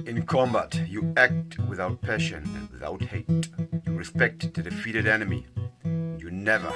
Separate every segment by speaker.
Speaker 1: In combat, you act without passion and without hate. You respect the defeated enemy. You never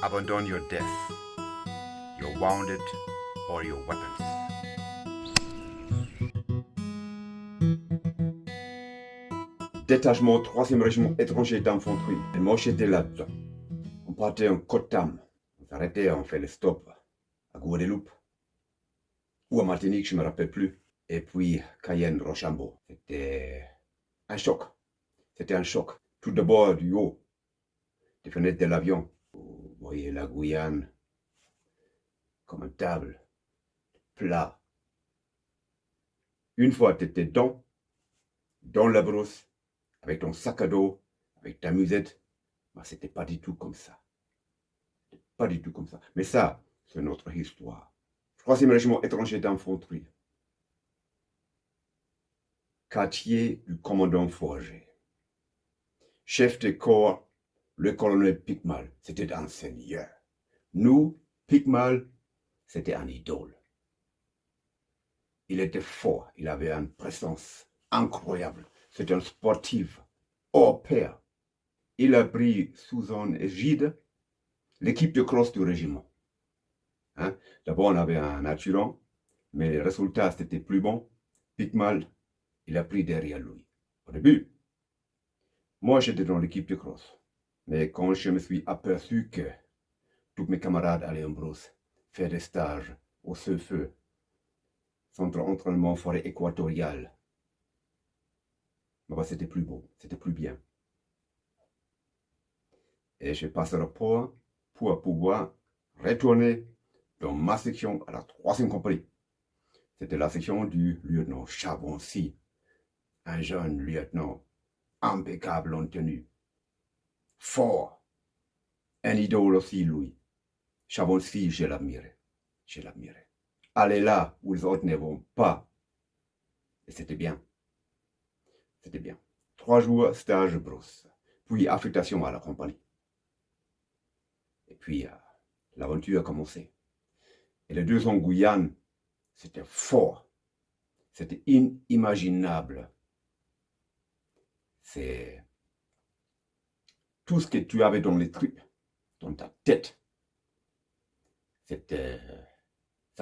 Speaker 1: abandon your death, your wounded, or your weapons.
Speaker 2: Détachement 3e régiment étranger d'infanterie. Et moi j'étais là-dedans. On partait en Côte-d'Am. On s'arrêtait, on fait le stop à Guadeloupe. Ou à Martinique, je ne me rappelle plus. Et puis Cayenne, Rochambeau. C'était un choc. C'était un choc. Tout d'abord du haut, des fenêtres de l'avion. Vous voyez la Guyane comme une table, plat. Une fois tu étais dans la brousse, avec ton sac à dos, avec ta musette, bah, c'était pas du tout comme ça. Pas du tout comme ça. Mais ça, c'est notre histoire. 3e régiment étranger d'infanterie. Quartier du commandant Forger. Chef de corps, le colonel Picmal. C'était un seigneur. Nous, Picmal, c'était un idole. Il était fort. Il avait une présence incroyable. C'était un sportif hors pair. Il a pris sous son égide l'équipe de crosse du régiment. Hein? D'abord, on avait un adjudant, mais les résultats, c'était plus bon. Picmal, il a pris derrière lui. Au début, moi, j'étais dans l'équipe de crosse. Mais quand je me suis aperçu que tous mes camarades allaient en brousse faire des stages au feu, centre d'entraînement forêt équatoriale, bah, c'était plus beau, c'était plus bien. Et je passe le rapport pour pouvoir retourner dans ma section à la 3e compagnie. C'était la section du lieutenant Chavoncy, un jeune lieutenant impeccable en tenue, fort, un idole aussi lui. Chavoncy, je l'admirais. Aller là où les autres ne vont pas. Et c'était bien. 3 jours, stage brousse, puis affectation à la compagnie. Et puis, l'aventure a commencé. Et les 2 en Guyane, c'était fort. C'était inimaginable. C'est tout ce que tu avais dans les tripes, dans ta tête. Ça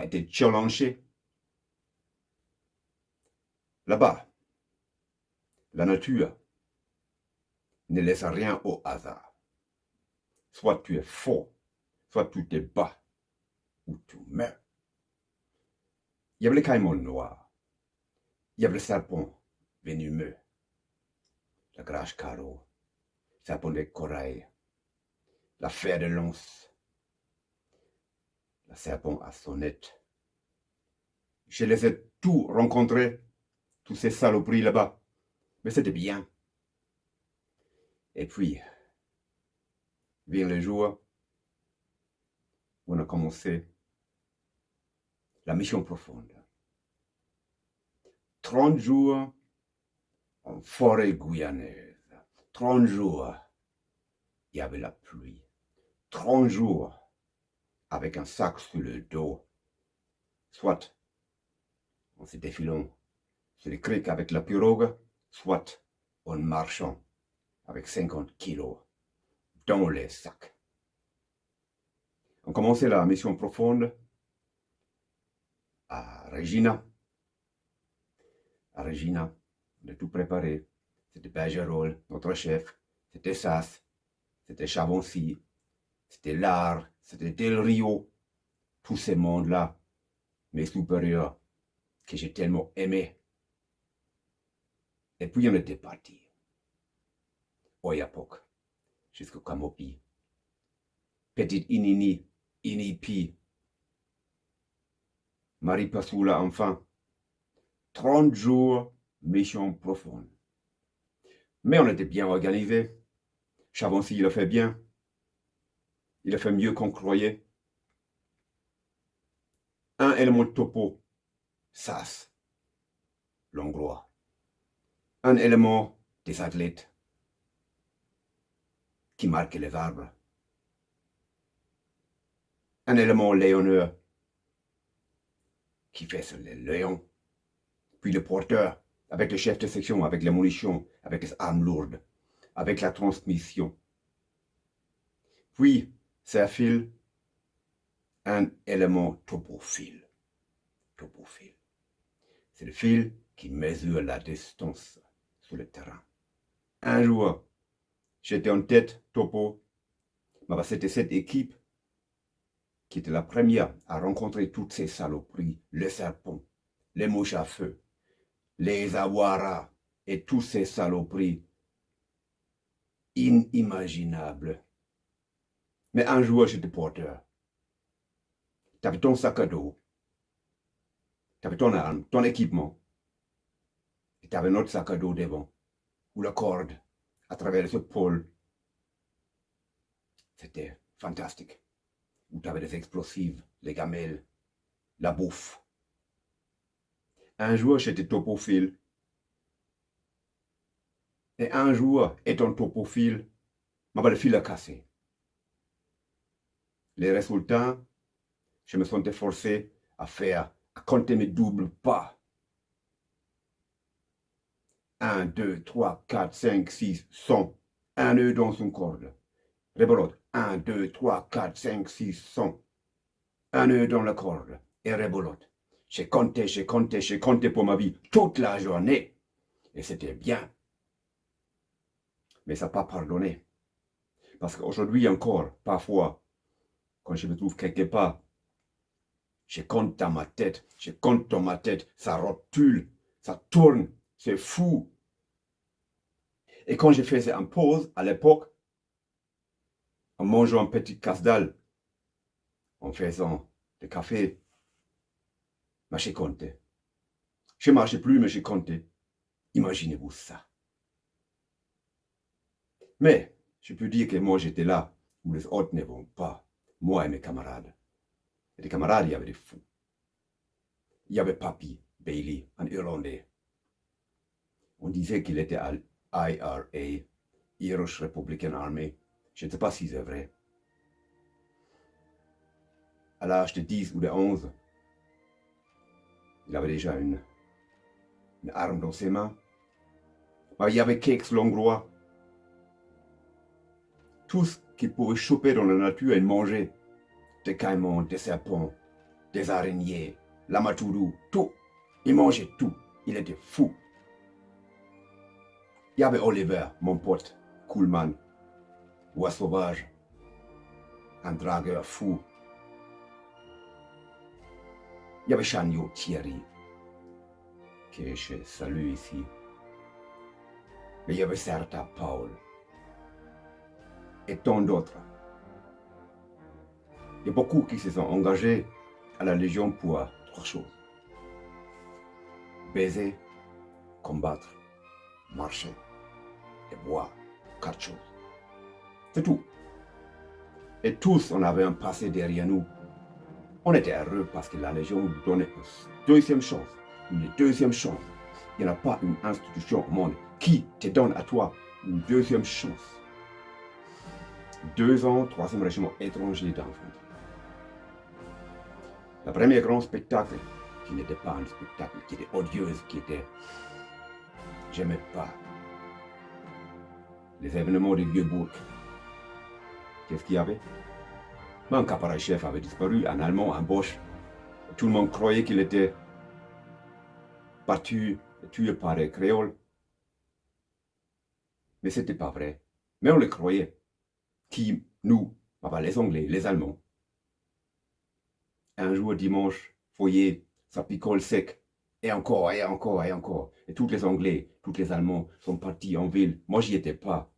Speaker 2: a été challengé. Là-bas, la nature ne laisse rien au hasard. Soit tu es fort, soit tu te bats, ou tu meurs. Il y avait les caïmans noirs. Il y avait le serpent venimeux, la grâce carreau, le serpent de corail, la fer de lance, le serpent à sonnette. Je les ai tous rencontrés, tous ces saloperies là-bas. Mais c'était bien. Et puis, vient le jour où on a commencé la mission profonde. 30 jours en forêt guyanaise. 30 jours, il y avait la pluie. 30 jours avec un sac sur le dos. Soit en se défilant sur les criques avec la pirogue, soit en marchant avec 50 kilos dans les sacs. On commençait la mission profonde à Regina. À Regina, on a tout préparé. C'était Bergerol, notre chef. C'était Sass. C'était Chavoncy. C'était Lard. C'était Del Rio. Tous ces mondes-là, mes supérieurs, que j'ai tellement aimés. Et puis on était parti. Oyapok, jusqu'au Camopi. Petite Inini, Inipi. Maripassoula, enfin. 30 jours, mission profonde. Mais on était bien organisé. Chavoncy, il a fait bien. Il a fait mieux qu'on croyait. Un élément de topo, Sass, l'Hongrois. Un élément des athlètes qui marquent les arbres. Un élément léonneur qui fait sur les lions. Puis le porteur avec le chef de section, avec les munitions, avec les armes lourdes, avec la transmission. Puis s'affile un élément topophile. Topophile. C'est le fil qui mesure la distance sur le terrain. Un jour, j'étais en tête topo, mais c'était cette équipe qui était la première à rencontrer toutes ces saloperies, le serpent, les mouches à feu, les awaras et toutes ces saloperies inimaginables. Mais un jour, j'étais porteur. Tu avais ton sac à dos, tu avais ton arme, ton équipement, et tu avais notre sac à dos devant, ou la corde à travers ce pôle. C'était fantastique. Où tu avais des explosifs, les gamelles, la bouffe. Un jour, j'étais topophile. Et un jour, étant topophile, le fil a cassé. Les résultats, je me sentais forcé à compter mes doubles pas. 1, 2, 3, 4, 5, 6, 100. Un nœud dans son corde. Rebolote. 1, 2, 3, 4, 5, 6, 100. Un nœud dans la corde. Et rebolote. J'ai compté pour ma vie toute la journée. Et c'était bien. Mais ça n'a pas pardonné. Parce qu'aujourd'hui encore, parfois, quand je me trouve quelque part, je compte dans ma tête, ça rotule, ça tourne, c'est fou. Et quand je faisais une pause, à l'époque, en mangeant un petit casse-dalle, en faisant du café, j'ai compté. Je ne marchais plus, mais j'ai compté. Imaginez-vous ça. Mais je peux dire que moi, j'étais là où les autres ne vont pas. Moi et mes camarades. Et les camarades, il y avait des fous. Il y avait Papy Bailey, un Irlandais. On disait qu'il était à l'IRA, Irish Republican Army. Je ne sais pas si c'est vrai. À l'âge de 10 ou de 11, il avait déjà une arme dans ses mains. Il y avait quelques longrois. Tout ce qu'il pouvait choper dans la nature et manger. Des caïmans, des serpents, des araignées, la matourou, tout. Il mangeait tout. Il était fou. Il y avait Oliver, mon pote, Coolman, oie sauvage, un dragueur fou. Il y avait Chanio Thierry, que je salue ici. Mais il y avait Certa Paul et tant d'autres. Il y a beaucoup qui se sont engagés à la Légion pour 3 choses. Baiser, combattre, marcher et boire. 4 choses. C'est tout. Et tous, on avait un passé derrière nous. On était heureux parce que la Légion nous donnait une deuxième chance. Une deuxième chance. Il n'y en a pas une institution au monde qui te donne à toi une deuxième chance. 2 ans, 3e régiment étranger d'infanterie. Le premier grand spectacle, qui n'était pas un spectacle, qui était odieuse, qui était... J'aimais pas. Les événements de Vieux-Bourg. Qu'est-ce qu'il y avait? Un caporal-chef avait disparu, un Allemand, un Boche. Tout le monde croyait qu'il était battu, tué par les créoles. Mais ce n'était pas vrai. Mais on le croyait. Qui, nous, les Anglais, les Allemands. Un jour, dimanche, foyer, ça picole sec. Et encore, et encore, et encore. Et tous les Anglais, tous les Allemands sont partis en ville. Moi, j'y étais pas.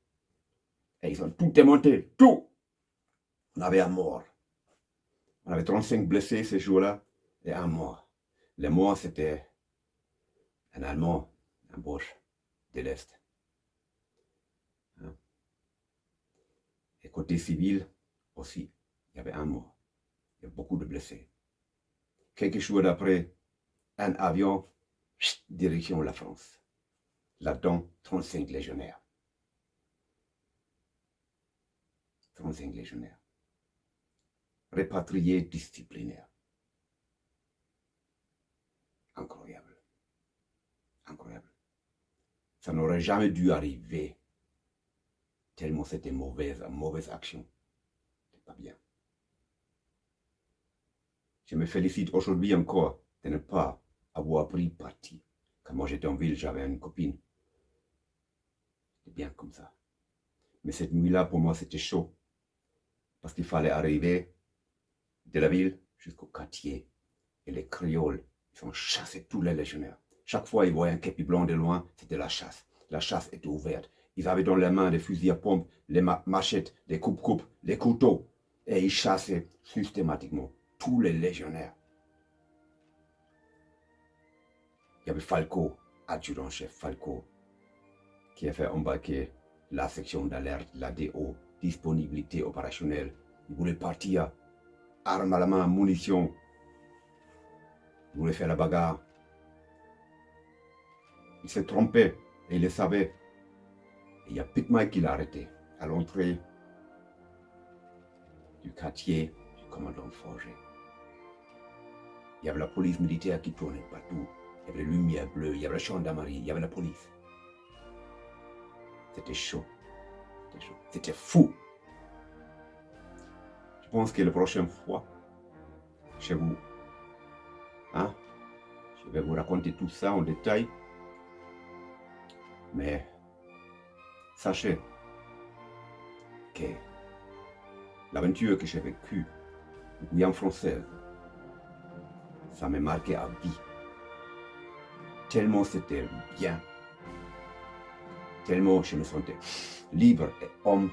Speaker 2: Et ils ont tout démonté, tout. On avait un mort. On avait 35 blessés ce jour-là et un mort. Le mort, c'était un Allemand, un Boche de l'Est. Et côté civil aussi, il y avait un mort. Il y avait beaucoup de blessés. Quelques jours d'après, un avion, direction la France. Là-dedans, 35 légionnaires. 35 légionnaires. Répatriés disciplinaires. Incroyable. Incroyable. Ça n'aurait jamais dû arriver. Tellement c'était mauvaise action. C'est pas bien. Je me félicite aujourd'hui encore de ne pas avoir pris parti. Quand moi j'étais en ville, j'avais une copine. C'était bien comme ça. Mais cette nuit-là, pour moi, c'était chaud. Parce qu'il fallait arriver de la ville jusqu'au quartier. Et les créoles, ils ont chassé tous les légionnaires. Chaque fois, ils voyaient un képi blanc de loin, c'était la chasse. La chasse était ouverte. Ils avaient dans les mains des fusils à pompe, les machettes, les coupes-coupes, les couteaux. Et ils chassaient systématiquement tous les légionnaires. Il y avait Falco, adjudant-chef Falco, qui a fait embarquer la section d'alerte, la DO, disponibilité opérationnelle. Il voulait partir, armes à la main, munitions. Il voulait faire la bagarre. Il s'est trompé et il le savait. Et il y a Pic-Mal qui l'a arrêté à l'entrée du quartier du commandant Forger. Il y avait la police militaire qui tournait partout. Il y avait les lumières bleues, il y avait la gendarmerie, il y avait la police. C'était chaud. C'était chaud. C'était fou. Je pense que la prochaine fois, chez vous, je vais vous raconter tout ça en détail. Mais sachez que l'aventure que j'ai vécue en Guyane française, ça m'a marqué à vie. Tellement c'était bien. Tellement je me sentais libre et homme.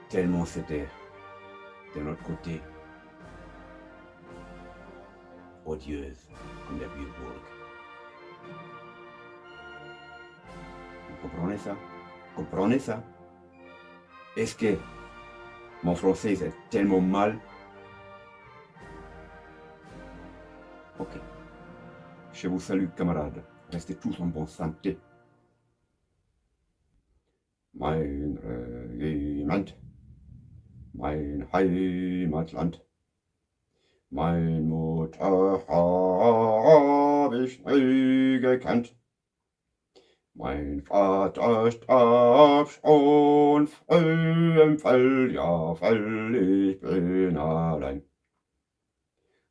Speaker 2: Tellement c'était de notre côté odieuse comme la Burbourg. Vous comprenez ça? Comprenez ça? Est-ce que mon français est tellement mal? Ok. Je vous salue, camarades. Restez tous en bonne santé. Mein Regiment, mein Heimatland, mein Mutter hab ich nie gekannt. Mein Vater starb schon früh im Feld, ja, weil ich bin allein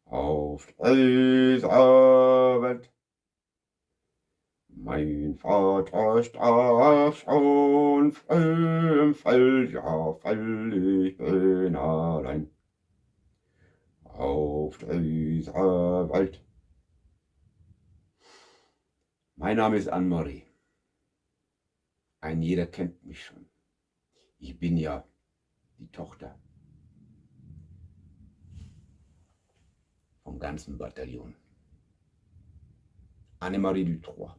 Speaker 2: auf dieser Welt. Mein Vater starb schon früh im Feld, ja, weil ich bin allein auf dieser Welt. Mein Name ist Anne-Marie. Ein jeder kennt mich schon. Ich bin ja die Tochter vom ganzen Bataillon. Annemarie du 3.